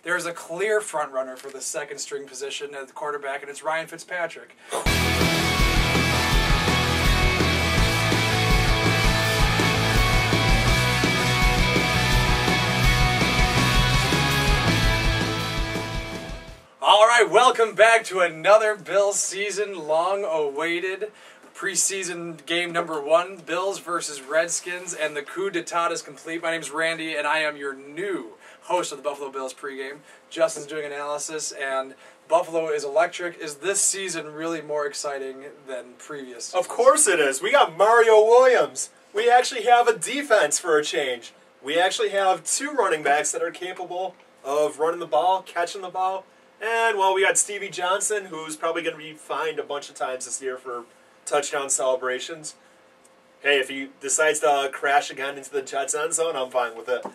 there's a clear front runner for the second string position at the quarterback, and it's Ryan Fitzpatrick. All right, welcome back to another Bills season, long-awaited preseason game number 1, Bills versus Redskins, and the coup d'etat is complete. My name is Randy, and I am your new host of the Buffalo Bills pregame. Justin's doing analysis, and Buffalo is electric. Is this season really more exciting than previous seasons? Of course it is. We got Mario Williams. We actually have a defense for a change. We actually have 2 running backs that are capable of running the ball, catching the ball. And, well, we got Stevie Johnson, who's probably going to be fined a bunch of times this year for touchdown celebrations. Hey, if he decides to crash again into the Jets end zone, I'm fine with it.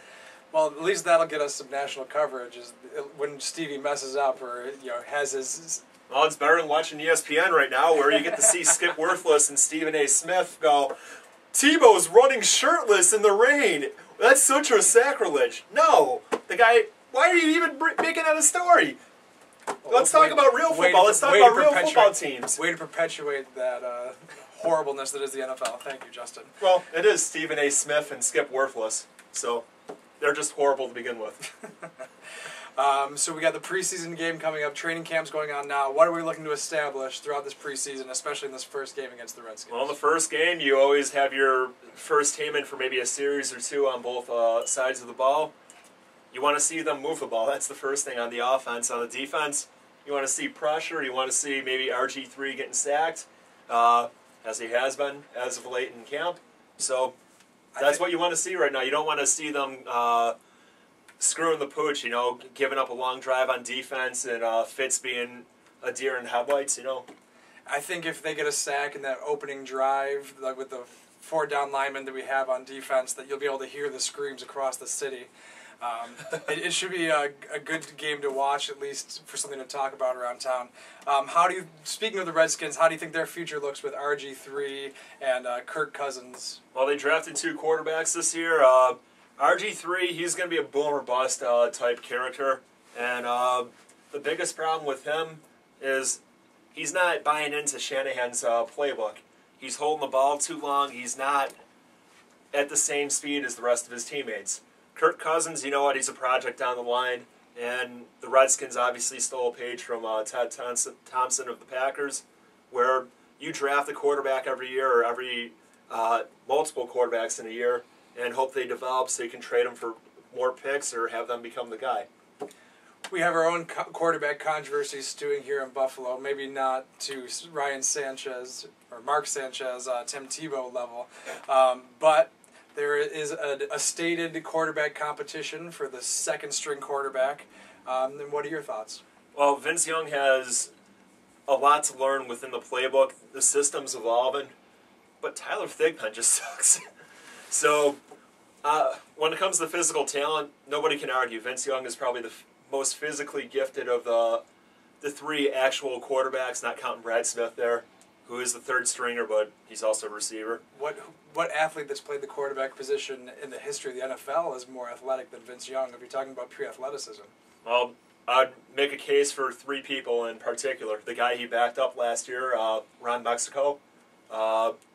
Well, at least that'll get us some national coverage is when Stevie messes up or has his... Well, it's better than watching ESPN right now, where you get to see Skip Worthless and Stephen A. Smith go, Tebow's running shirtless in the rain. That's such a sacrilege. No, the guy... Why are you even making that a story? Let's talk about real football. Let's talk about real football teams. Way to perpetuate that horribleness that is the NFL. Thank you, Justin. Well, it is Stephen A. Smith and Skip Worthless, so they're just horrible to begin with. So we got the preseason game coming up. Training camp's going on now. What are we looking to establish throughout this preseason, especially in this first game against the Redskins? Well, in the first game, you always have your first team in for maybe a series or 2 on both sides of the ball. You want to see them move the ball. That's the first thing on the offense. On the defense, you want to see pressure. You want to see maybe RG3 getting sacked, as he has been as of late in camp. So that's what you want to see right now. You don't want to see them screwing the pooch, giving up a long drive on defense and Fitz being a deer in headlights, I think if they get a sack in that opening drive, like with the 4 down linemen that we have on defense, that you'll be able to hear the screams across the city. It should be a good game to watch, at least for something to talk about around town. Speaking of the Redskins, how do you think their future looks with RG3 and Kirk Cousins? Well, they drafted 2 quarterbacks this year. RG3, he's going to be a boom or bust type character. And the biggest problem with him is he's not buying into Shanahan's playbook. He's holding the ball too long. He's not at the same speed as the rest of his teammates. Kirk Cousins, you know what, he's a project down the line, and the Redskins obviously stole a page from Ted Thompson of the Packers, where you draft a quarterback every year, or every multiple quarterbacks in a year, and hope they develop so you can trade them for more picks or have them become the guy. We have our own quarterback controversy stewing here in Buffalo, maybe not to Ryan Sanchez or Mark Sanchez, Tim Tebow level, but there is a stated quarterback competition for the second string quarterback. And what are your thoughts? Well, Vince Young has a lot to learn within the playbook. The system's evolving, but Tyler Thigpen just sucks. So when it comes to physical talent, nobody can argue. Vince Young is probably the most physically gifted of the 3 actual quarterbacks, not counting Brad Smith there, who is the 3rd stringer, but he's also a receiver. What athlete that's played the quarterback position in the history of the NFL is more athletic than Vince Young, if you're talking about pure athleticism? Well, I'd make a case for 3 people in particular. The guy he backed up last year, Ron Mexico.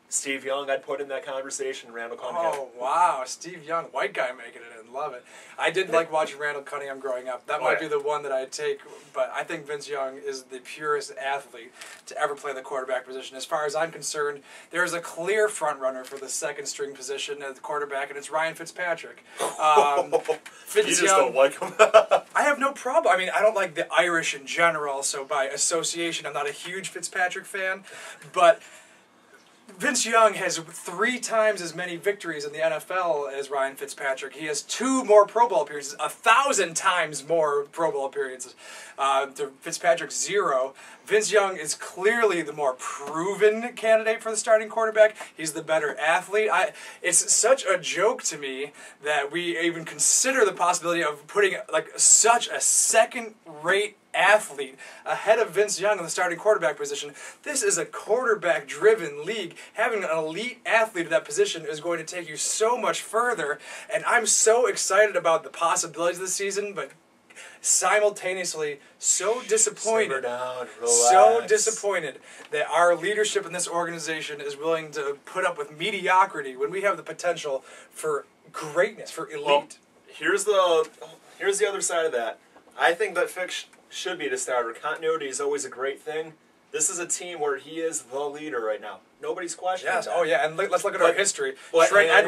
Steve Young, I'd put in that conversation, Randall Cunningham. Oh, wow. Steve Young, white guy making it in. Love it. I did like watching Randall Cunningham growing up. That might be the one that I'd take, but I think Vince Young is the purest athlete to ever play the quarterback position. As far as I'm concerned, there's a clear front runner for the second string position at the quarterback, and it's Ryan Fitzpatrick. Fitz you just don't like him. I have no problem. I mean, I don't like the Irish in general, so by association, I'm not a huge Fitzpatrick fan, but Vince Young has 3 times as many victories in the NFL as Ryan Fitzpatrick. He has 2 more Pro Bowl appearances, 1,000 times more Pro Bowl appearances. To Fitzpatrick's 0. Vince Young is clearly the more proven candidate for the starting quarterback. He's the better athlete. It's such a joke to me that we even consider the possibility of putting such a second-rate athlete ahead of Vince Young in the starting quarterback position. This is a quarterback-driven league. Having an elite athlete at that position is going to take you so much further, and I'm so excited about the possibilities of the season, but simultaneously so disappointed. Simmer down, relax. So disappointed that our leadership in this organization is willing to put up with mediocrity when we have the potential for greatness, for elite. Well, here's the other side of that. I think that Fick should be the starter. Continuity is always a great thing. This is a team where he is the leader right now. Nobody's questioning that. Oh yeah, and let's look at our history. Trent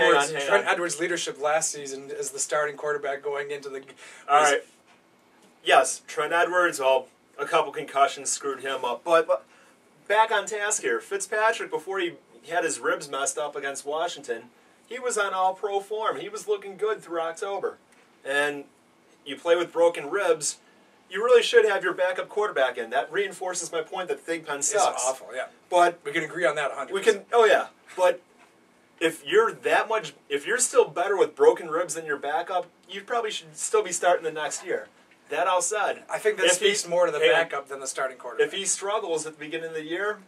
Edwards' leadership last season as the starting quarterback going into the... All right. Yes, Trent Edwards, well, a couple concussions screwed him up. But back on task here. Fitzpatrick, before he had his ribs messed up against Washington, he was on all-pro form. He was looking good through October. And you play with broken ribs, you really should have your backup quarterback in. That reinforces my point that Thigpen sucks. It's awful, yeah. But we can agree on that 100%. We can. Oh yeah. But if you're still better with broken ribs than your backup, you probably should still be starting the next year. That all said, I think that speaks more to the backup than the starting quarterback. If he struggles at the beginning of the year,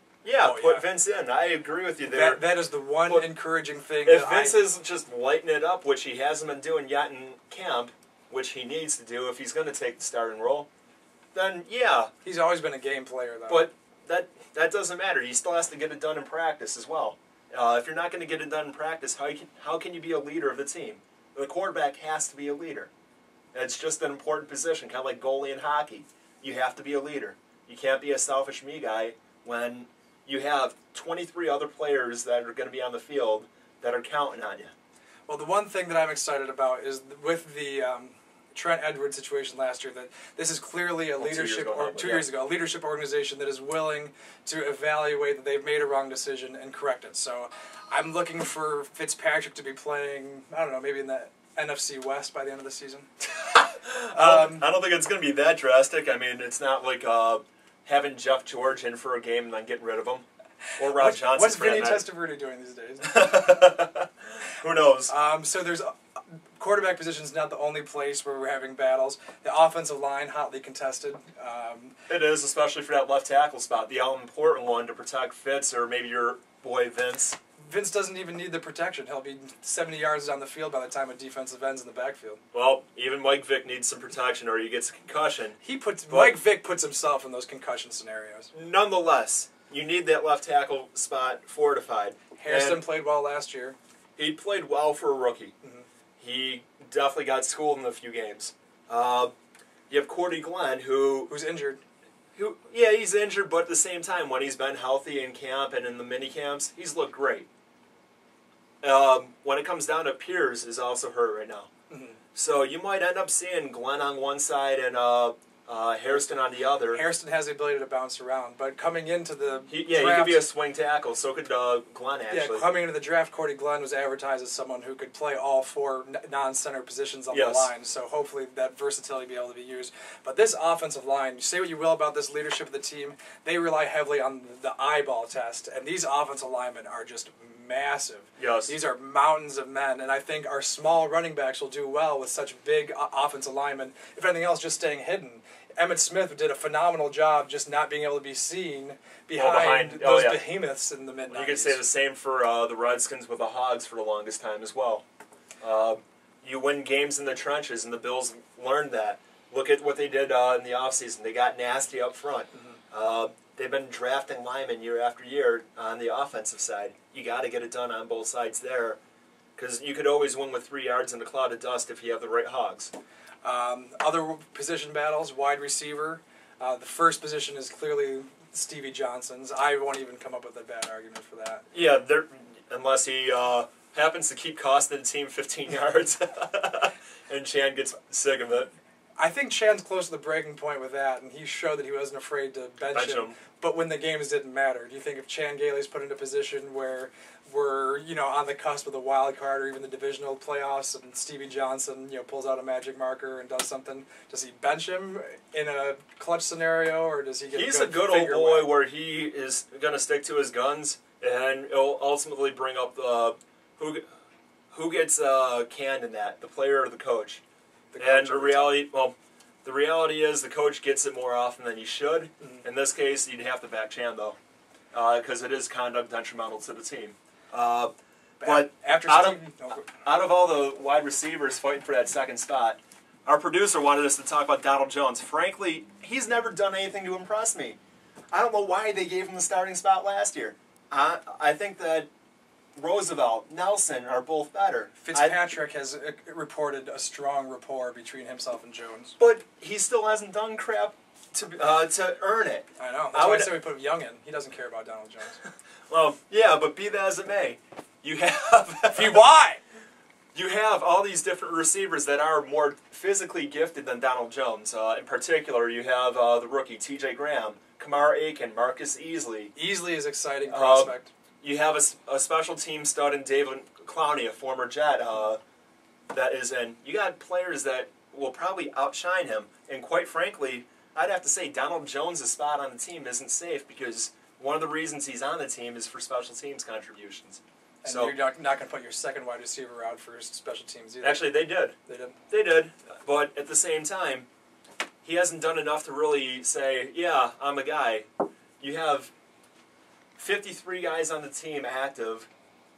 put Vince in. I agree with you there. That is the one encouraging thing. If Vince is just lighting it up, which he hasn't been doing yet in camp, which he needs to do if he's going to take the starting role, then yeah. He's always been a game player, though. But that doesn't matter. He still has to get it done in practice as well. If you're not going to get it done in practice, how can you be a leader of the team? The quarterback has to be a leader. It's just an important position, kind of like goalie in hockey. You have to be a leader. You can't be a selfish me guy when you have 23 other players that are going to be on the field that are counting on you. Well, the one thing that I'm excited about is with the Trent Edwards situation last year, that this is clearly a leadership, 2 years ago, a leadership organization that is willing to evaluate that they've made a wrong decision and correct it. So I'm looking for Fitzpatrick to be playing, I don't know, maybe in the NFC West by the end of the season. I don't think it's going to be that drastic. I mean, it's not like having Jeff George in for a game and then getting rid of him. Or Rob Johnson. What's Vinny Testaverde doing these days? Who knows? So there's quarterback position is not the only place where we're having battles. The offensive line hotly contested. It is, especially for that left tackle spot, the all-important one to protect Fitz or maybe your boy Vince. Vince doesn't even need the protection. He'll be 70 yards down the field by the time a defensive end's in the backfield. Well, even Mike Vick needs some protection or he gets a concussion. Mike Vick puts himself in those concussion scenarios. Nonetheless, you need that left tackle spot fortified. Harrison played well last year. He played well for a rookie. Mm-hmm. He definitely got schooled in a few games. You have Cordy Glenn, who's injured. He's injured, but at the same time, when he's been healthy in camp and in the mini camps, he's looked great. When it comes down to Pierce, is also hurt right now. Mm-hmm. So you might end up seeing Glenn on one side and Hairston on the other. Hairston has the ability to bounce around, but coming into the he could be a swing tackle. So could Glenn actually. Yeah, coming into the draft, Cordy Glenn was advertised as someone who could play all four non-center positions on the line. So hopefully that versatility will be able to be used. But this offensive line, you say what you will about this leadership of the team, they rely heavily on the eyeball test, and these offensive linemen are just massive. Yes. These are mountains of men, and I think our small running backs will do well with such big offensive linemen. If anything else, just staying hidden. Emmett Smith did a phenomenal job just not being able to be seen behind those behemoths in the mid-90s. You could say the same for the Redskins with the Hogs for the longest time as well. You win games in the trenches, and the Bills learned that. Look at what they did in the offseason. They got nasty up front. Mm-hmm. They've been drafting linemen year after year on the offensive side. You got to get it done on both sides there, because you could always win with 3 yards in a cloud of dust if you have the right Hogs. Other position battles, wide receiver. The first position is clearly Stevie Johnson's. I won't even come up with a bad argument for that. Yeah, unless he happens to keep costing the team 15 yards and Chan gets sick of it. I think Chan's close to the breaking point with that, and he showed that he wasn't afraid to bench him. But when the games didn't matter, do you think if Chan Gailey's put in a position where we're on the cusp of the wild card or even the divisional playoffs, and Stevie Johnson pulls out a magic marker and does something, does he bench him in a clutch scenario, or does he get? He's a good old boy where he is going to stick to his guns, and it'll ultimately bring up the who gets canned in that, the player or the coach. The reality is the coach gets it more often than he should. Mm-hmm. In this case, you'd have to back Chan, though, because it is conduct detrimental to the team. But out of all the wide receivers fighting for that second spot, Our producer wanted us to talk about Donald Jones. Frankly, he's never done anything to impress me. I don't know why they gave him the starting spot last year. I think that Roosevelt, Nelson are both better. Fitzpatrick has reported a strong rapport between himself and Jones. But he still hasn't done crap to earn it. I know. That's why I said we put him Young in. He doesn't care about Donald Jones. Well, yeah, but be that as it may, you have... Why? You have all these different receivers that are more physically gifted than Donald Jones. In particular, you have the rookie T.J. Graham, Kamar Aiken, Marcus Easley. Easley is exciting prospect. You have a special team stud in David Clowney, a former Jet, that is in. You got players that will probably outshine him. And quite frankly, I'd have to say Donald Jones' spot on the team isn't safe because one of the reasons he's on the team is for special teams contributions. And so, you're not going to put your second wide receiver out for special teams either. Actually, they did. They did? They did. But at the same time, he hasn't done enough to really say, yeah, I'm a guy. You have 53 guys on the team active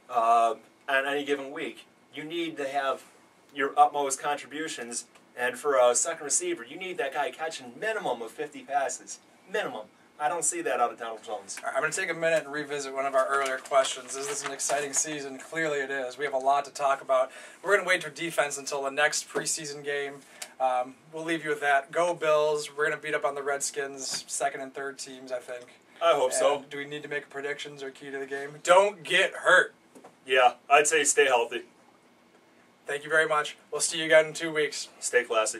on any given week. You need to have your utmost contributions. And for a second receiver, you need that guy catching minimum of 50 passes. Minimum. I don't see that out of Donald Jones. I'm going to take a minute and revisit one of our earlier questions. Is this an exciting season? Clearly it is. We have a lot to talk about. We're going to wait for defense until the next preseason game. We'll leave you with that. Go Bills. We're going to beat up on the Redskins, second and third teams, I think. I hope so. Do we need to make predictions or key to the game? Don't get hurt. Yeah, I'd say stay healthy. Thank you very much. We'll see you again in 2 weeks. Stay classy.